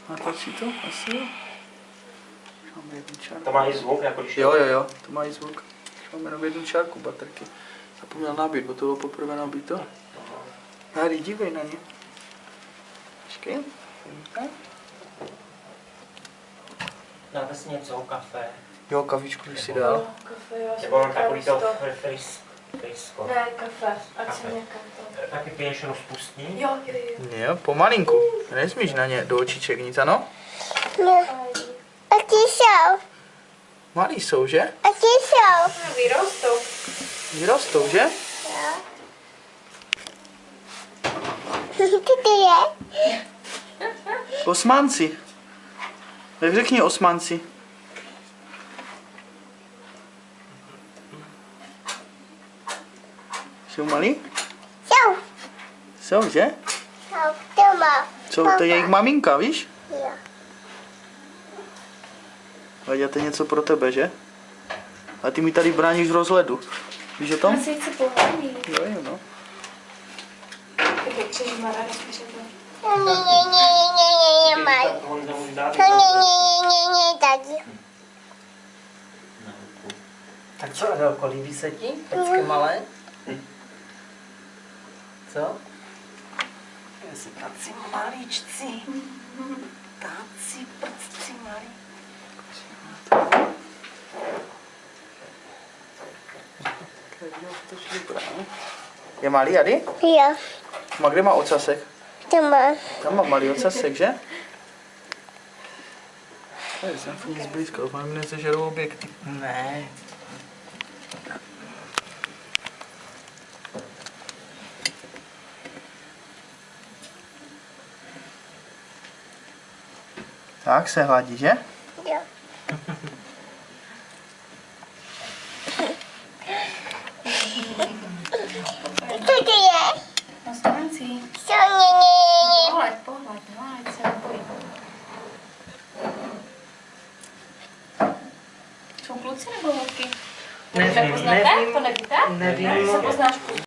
Natočí to? Asi jo. Máme jednu čárku. To má i zvuk, jako když... Jo, to má i zvuk. Máme jenom jednu čárku baterky. Zapomněl nabít, bo to bylo poprvé nabít to. Tady dívej na ně. Počkej. Dáme si něco, kafe. Jo, kafičku bych si dal. Kafe, jo. Nebo takový to frisko. Ne, kafe, ať se někam to. Taky piješ rozpustní? Jo. Jo, pomalinku. Nesmíš na ně do očiček nic, ano? Taky jsou. Malý jsou, že? Taky jsou. Vyrostou. Vyrostou, že? Co to je? Osmanci. Tak řekni osmanci. Jsou malí? Jsou. Jsou, že? Jsou doma. Jsou, to je jejich maminka, víš? Jo. A to je něco pro tebe, že? A ty mi tady bráníš v rozhledu. Víš o tom? Já si chci pohladit. Jo, no. Tak jak přežmara, rozpíšete. Mají. Tak on nemůže dát. Tady. Tak co, Adelko, líbí se ti? Pecky malé? Co? Jestli tací malíčci. Tací prcci malí. Je malý, Ady? Jo. A kde má ocasek? Doma. Tam má malý ocasek, že? To je nic blízko, doufám, že nesežerou objekty. Ne. Tak se hladí, že? Jo. Co to je? Osmanci. Pohled, no, ať se nebojí. Jsou kluci nebo holky? Nevím, Poznáte? To nevíte? nevím. Jak se poznáš kluci?